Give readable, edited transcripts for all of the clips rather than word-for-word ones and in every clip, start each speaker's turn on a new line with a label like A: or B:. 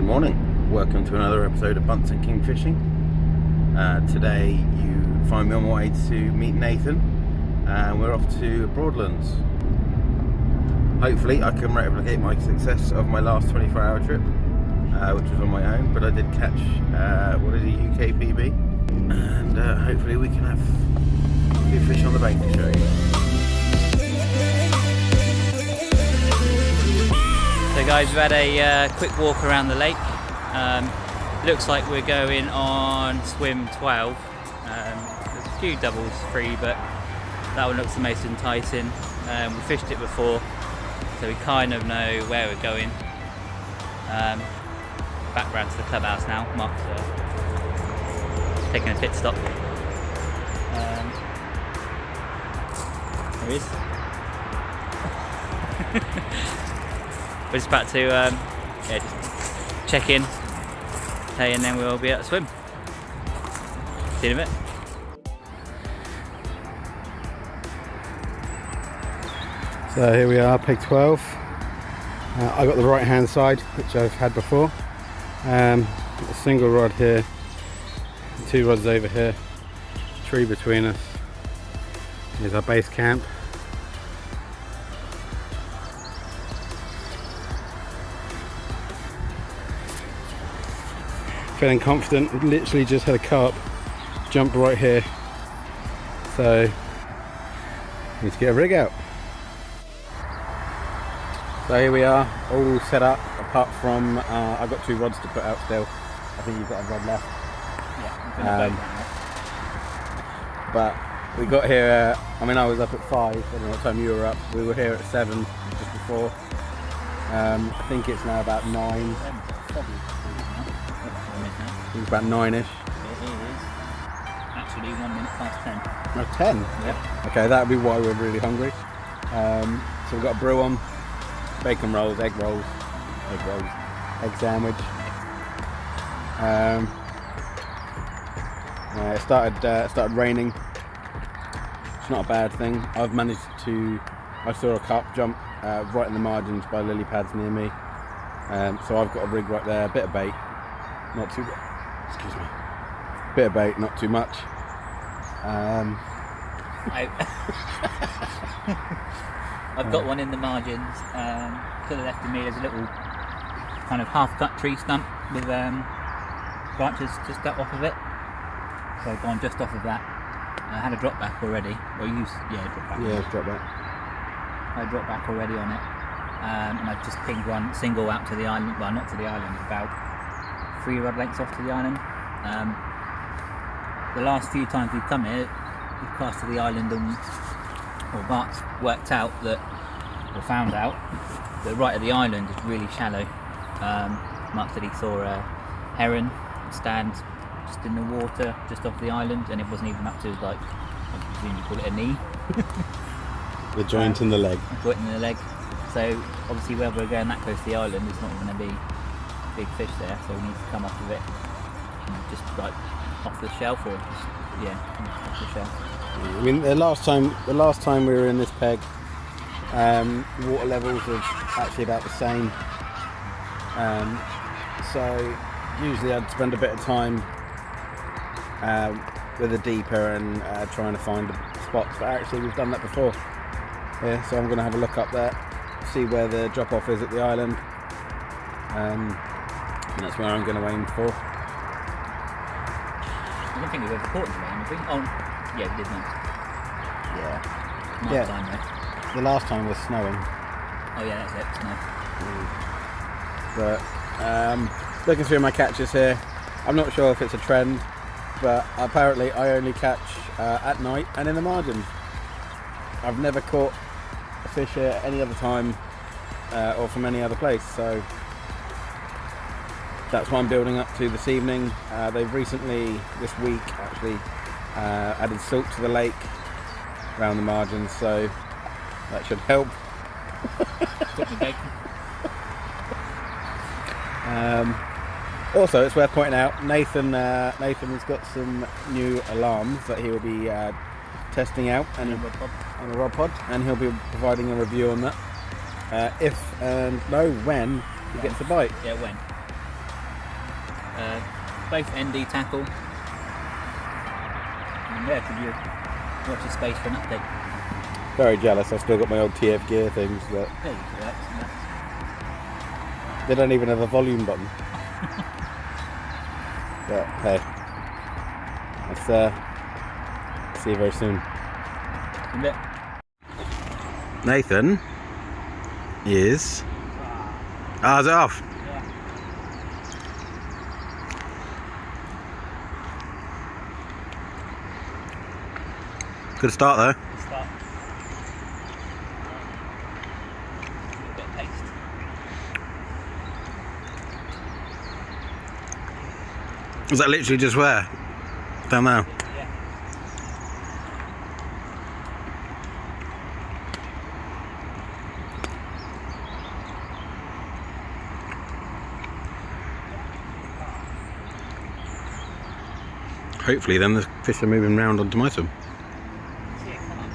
A: morning, welcome to another episode of Bunce and King Fishing. Today you find me on my way to meet Nathan and we're off to Broadlands. Hopefully I can replicate my success of my last 24-hour trip, which was on my own, but I did catch what is a UK PB, and hopefully we can have a few fish on the bank to show you.
B: So guys, we've had a quick walk around the lake. Looks like we're going on swim 12. There's a few doubles free, but that one looks the most enticing. We fished it before, so we kind of know where we're going. Back round to the clubhouse now. Mark's taking a pit stop. There he is. We're just about to just check in, hey, and then we'll be at the swim. See you in a bit.
C: So here we are, peg 12. I got the right hand side, which I've had before. A single rod here, 2 rods over here, tree between us. Here's our base camp. Feeling confident, literally just had a carp jump right here, so need to get a rig out. So here we are, all set up apart from I've got 2 rods to put out still. I think you've got a rod left.
B: Yeah,
C: but we got here, I mean I was up at 5, I don't know what time you were up. We were here at 7 just before. I think it's now about 9. It's about 9ish.
B: It is actually 1 minute past 10.
C: Oh, 10?
B: Yeah.
C: Okay, that would be why we're really hungry. So we've got a brew on, bacon rolls, egg egg sandwich. It started raining. It's not a bad thing. I saw a carp jump right in the margins by lily pads near me. So I've got a rig right there, a bit of bait, not too, excuse me, bit of bait, not too much.
B: I've got one in the margins. To the left of me there's a little kind of half-cut tree stump with branches just cut off of it. So I've gone just off of that. I had a drop back already. Well, drop back.
C: Yeah, drop back.
B: I dropped back already on it. And I've just pinged one single out to the island. Well, not to the island, about 3 rod lengths off to the island. The last few times we've come here, we've cast to the island and Mark's worked out that, or found out, that right at the island is really shallow. Mark said he saw a heron stand just in the water just off the island, and it wasn't even up to his, like, I presume you call it a knee.
C: The joint in the leg.
B: Joint in the leg. So obviously where we're going that close to the island, there's not going to be big fish there, so we need to come off of it just like off the shelf, or just, off the shelf.
C: I mean, the last time we were in this peg, water levels are actually about the same. So usually I'd spend a bit of time with a deeper and trying to find spots, but actually we've done that before. Yeah, so I'm going to have a look up there, see where the drop off is at the island, and that's where I'm going to aim for.
B: I don't think we've ever caught anything, have we? Oh, yeah, we did once.
C: Yeah.
B: Time, though.
C: The last time was snowing.
B: Oh yeah, that's it, snow.
C: But looking through my catches here, I'm not sure if it's a trend, but apparently I only catch at night and in the margins. I've never caught a fish here any other time or from any other place, so that's what I'm building up to this evening. They've recently, this week actually, added salt to the lake around the margins, so that should help. Also, it's worth pointing out, Nathan has got some new alarms that he will be testing out on a rod pod, and he'll be providing a review on that. If and know when he gets a bite.
B: Yeah, when. both ND tackle. And yeah, could you watch your space for an update?
C: Very jealous. I've still got my old TF gear things that
B: Yeah, you could relax on that.
C: they don't even have a volume button. But hey, let's see you very soon.
B: In a bit.
C: Nathan is. Ah, is it off?
B: Yeah.
C: Good start though.
B: Good start. A bit of paste.
C: Was that literally just where? Down there?
B: Yeah.
C: Hopefully then the fish are moving round onto my swim.
B: See it come up.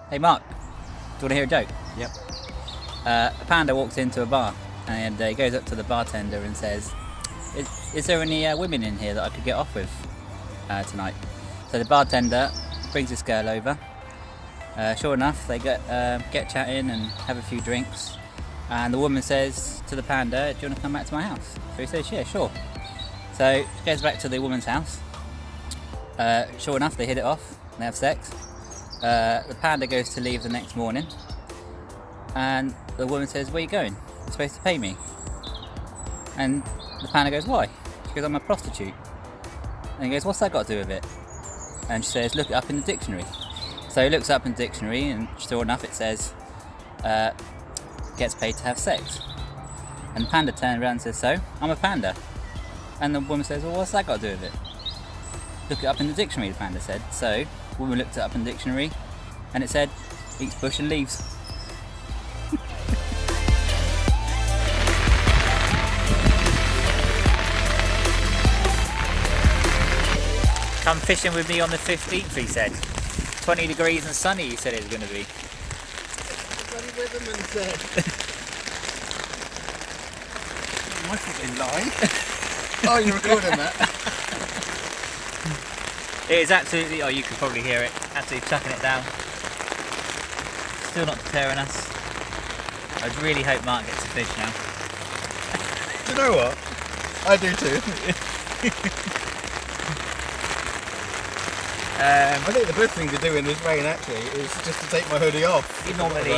B: Hey Mark, do you want to hear a joke?
C: Yep.
B: A panda walks into a bar and he goes up to the bartender and says, is there any women in here that I could get off with tonight? So the bartender brings this girl over. Sure enough, they get chatting and have a few drinks. And the woman says to the panda, do you want to come back to my house? So he says, yeah, sure. So he goes back to the woman's house. Sure enough, they hit it off, they have sex. The panda goes to leave the next morning and the woman says, where are you going? You're supposed to pay me. And the panda goes, why? She goes, I'm a prostitute. And he goes, what's that got to do with it? And she says, look it up in the dictionary. So he looks up in the dictionary and sure enough it says, gets paid to have sex. And the panda turns around and says, so? I'm a panda. And the woman says, well, what's that got to do with it? Look it up in the dictionary, the panda said. So the woman looked it up in the dictionary and it said, eats bush and leaves. Come fishing with me on the 15th, he said. 20 degrees and sunny, he said it was going to be.
C: Bloody weatherman said. My fucking line. Oh, you're recording that?
B: It is absolutely, oh you can probably hear it, absolutely chucking it down. Still not deterring us. I really hope Mark gets a fish now.
C: Do you know what? I do too. I think the best thing to do in this rain actually is just to take my hoodie off.
B: You normally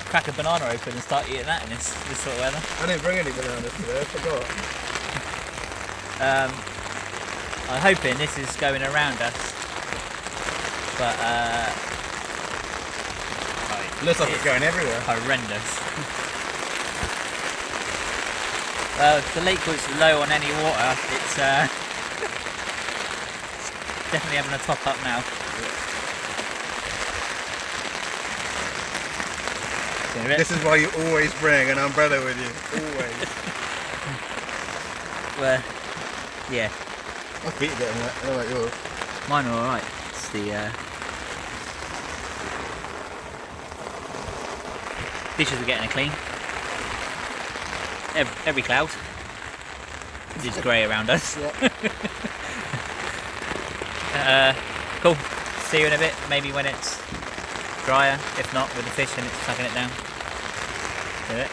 B: crack a banana open and start eating that in this sort of weather.
C: I didn't bring any bananas today, I forgot.
B: I'm hoping this is going around us, but
C: Looks like it's going everywhere.
B: horrendous. The lake was low on any water. It's definitely having a top up now.
C: This is why you always bring an umbrella with you. Always.
B: Well, yeah.
C: My feet are getting wet. How about yours?
B: Mine are alright. It's the dishes are getting clean. Every cloud is grey around us. Cool. See you in a bit. Maybe when it's drier. If not, with the fish and it's sucking it down. Do it.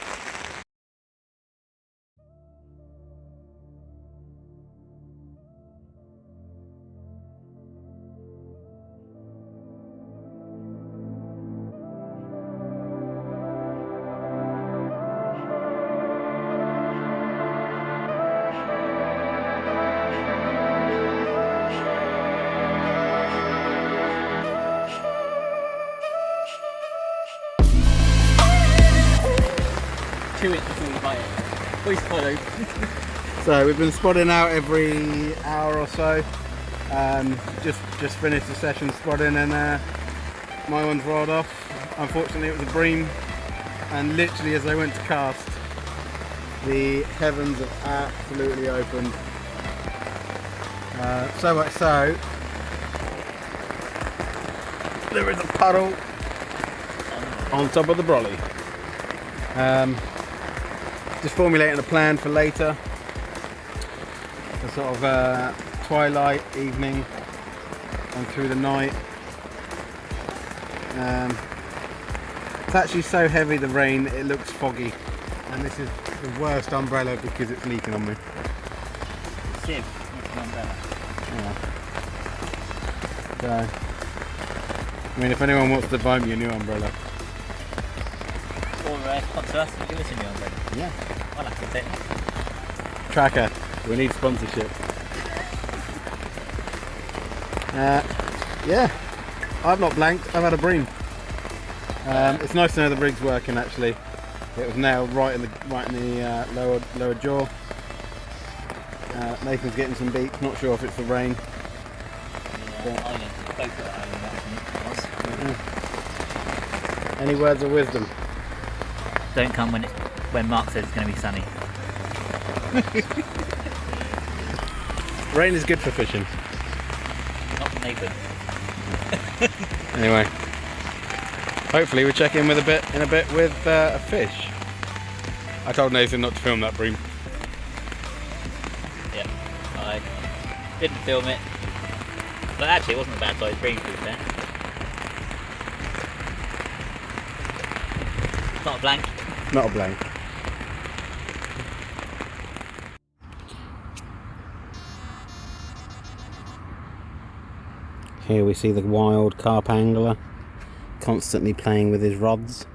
B: Chew it before you bite it. Please follow.
C: So we've been spotting out every hour or so. Just finished the session spotting and my one's rolled off. Unfortunately it was a bream and literally as I went to cast The heavens have absolutely opened. So much so, there is a puddle on top of the brolly. Just formulating a plan for later. A sort of twilight, evening, and through the night. It's actually so heavy, the rain, it looks foggy. And this is the worst umbrella because it's leaking on me.
B: Sieve, not an umbrella.
C: Yeah. So, I mean, if anyone wants to buy me a new umbrella.
B: Or sponsor us and give us a new umbrella.
C: Yeah.
B: I'll have to take it.
C: Tracker, we need sponsorship. Yeah, I've not blanked, I've had a bream. It's nice to know the rig's working actually. It was nailed right in the lower jaw. Nathan's getting some beats, not sure if it's the rain. Any words of wisdom?
B: Don't come when Mark says it's going to be sunny.
C: Rain is good for fishing.
B: Not for Nathan.
C: Anyway, hopefully we check in with a bit with a fish. I told Nathan not to film that bream.
B: Yeah, I didn't film it. But actually, it wasn't a bad size bream, to be fair. Not a blank.
C: Not a blank. Here we see the wild carp angler constantly playing with his rods.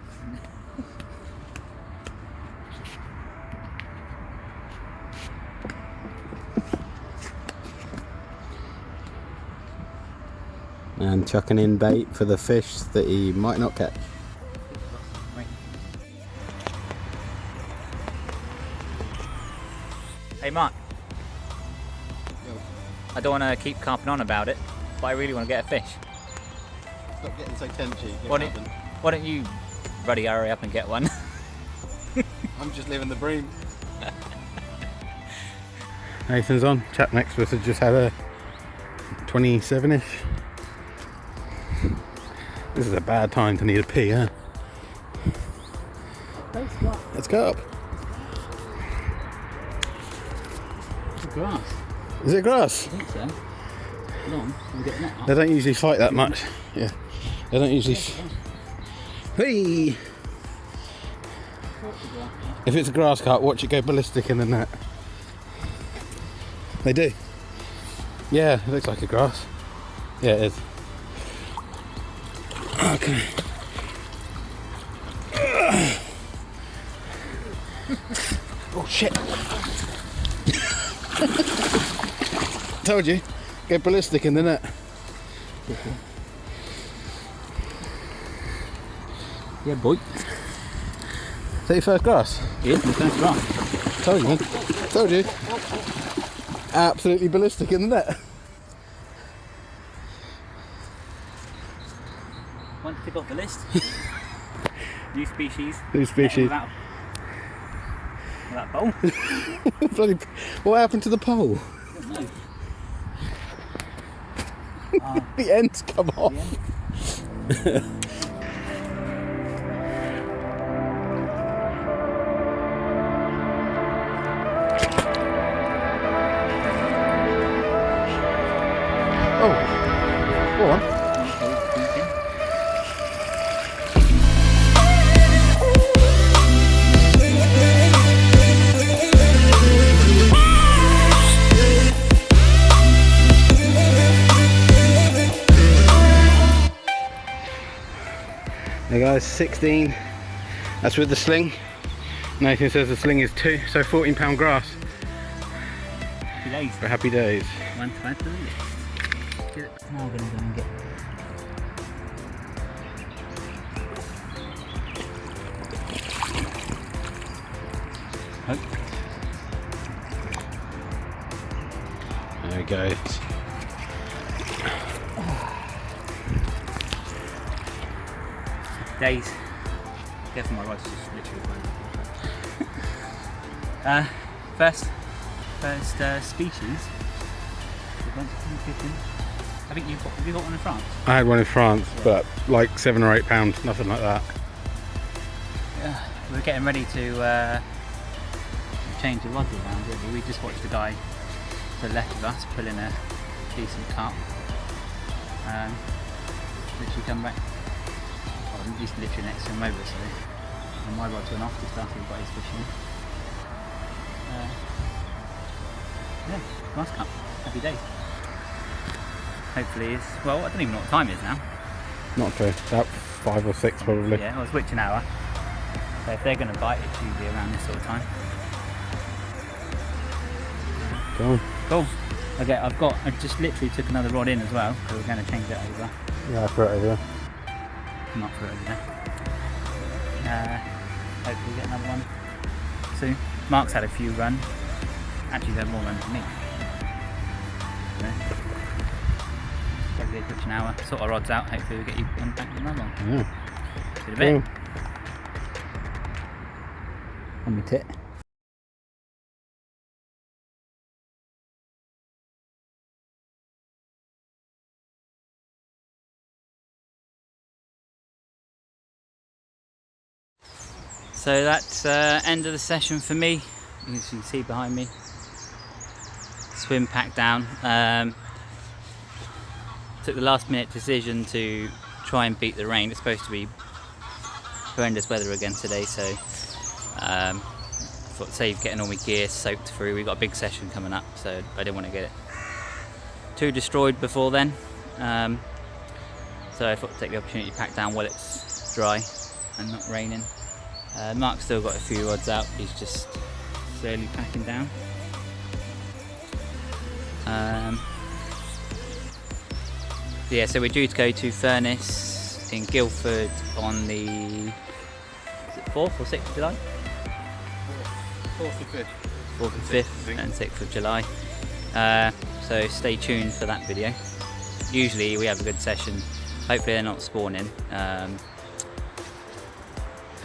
C: And chucking in bait for the fish that he might not catch.
B: Hey Mark. I don't want to keep carping on about it, but I really want to get a fish.
C: Stop getting so tenchy.
B: Why don't you ruddy hurry up and get one?
C: I'm just living the bream. Nathan's on. Chap next to us has just had a 27-ish. This is a bad time to need a pee, huh? Let's go up.
B: It's grass.
C: Is it grass?
B: I think so. Long. I'm getting that up.
C: They don't usually fight that much. Yeah. They don't usually. Hey! If it's a grass carp, watch it go ballistic in the net. They do. Yeah, it looks like a grass. Yeah, it is. Okay. Oh shit. Told you, go ballistic in the net.
B: Yeah, boy.
C: Is that your first grass?
B: Yeah, my first grass.
C: Told you, man. Told you. Absolutely ballistic in the net.
B: One to tick off the list. New species.
C: New species.
B: Without pole.
C: Bloody, what happened to the pole?
B: I don't know.
C: The end's come off. Oh, go on. Hey guys, 16. That's with the sling. Nathan says the sling is 2, so £14 grass.
B: Happy days.
C: For happy days.
B: One to add to the list. Now we're going to go and get.
C: There he goes.
B: Days. Careful, my rice is literally fine. First species. The Bunce kitten. I think have you got one in France?
C: I had one in France,
B: Yeah.
C: but like £7 or £8, nothing like that.
B: Yeah. We're getting ready to change the rods around. Really, we just watched the guy to the left of us pulling a decent carp. Literally come back. Oh, he's literally next to him over, so and my rod's went off to start him by his fishing. Yeah, nice carp. Happy days. Hopefully it's, well, I don't even know what time it is now.
C: Not true. About 5 or 6 probably.
B: Yeah, well, it's which an hour. So if they're going to bite, it's usually around this sort of time.
C: Go on.
B: Cool. Okay, I just literally took another rod in as well, so we're going to change it over.
C: Yeah, I threw it over there.
B: Not for it over there. Hopefully get another one soon. Mark's had a few runs. Actually, he's had more runs than me. So, hopefully it's an hour. Sort our rods out. Hopefully we'll get you one back with another one.
C: Yeah.
B: See you in a bit.
C: Cool.
B: On my tit. So that's end of the session for me. As you can see behind me, swim packed down. Took the last minute decision to try and beat the rain. It's supposed to be horrendous weather again today, so thought save getting all my gear soaked through. We've got a big session coming up, so I didn't want to get it too destroyed before then. So I thought to take the opportunity to pack down while it's dry and not raining. Mark's still got a few rods out, he's just slowly packing down. Yeah, so we're due to go to Furnace in Guildford on the 4th or 6th of July?
C: 4th and 5th.
B: 4th and 5th and 6th of July. So stay tuned for that video. Usually we have a good session, hopefully they're not spawning.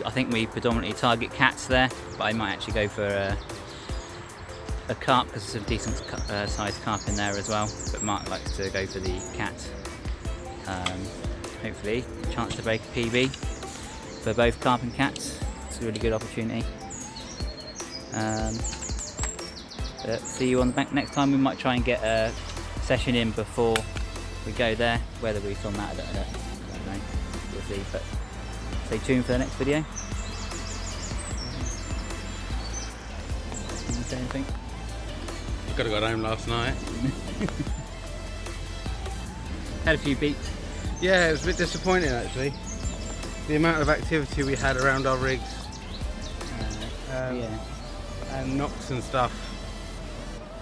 B: I think we predominantly target cats there, but I might actually go for a carp because there's some decent sized carp in there as well. But Mark likes to go for the cat. Hopefully, a chance to break a PB for both carp and cats. It's a really good opportunity. But see you on the bank next time. We might try and get a session in before we go there. Whether we film that, I don't know. We'll see. But stay tuned for the next video. Say anything?
C: I could have got home last night.
B: Had a few beats.
C: Yeah, it was a bit disappointing actually. The amount of activity we had around our rigs.
B: Yeah.
C: And knocks and stuff.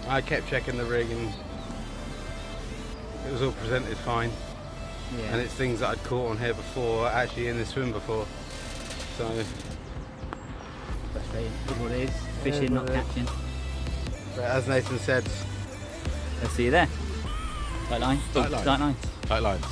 C: I kept checking the rig and it was all presented fine.
B: Yeah.
C: And it's things that I'd caught on here before, actually in the swim before. So
B: Frustrating. Good what it is. Fishing, not catching.
C: but as Nathan said,
B: I'll see you there. Tight line.
C: Tight line.
B: Tight lines.
C: tight lines.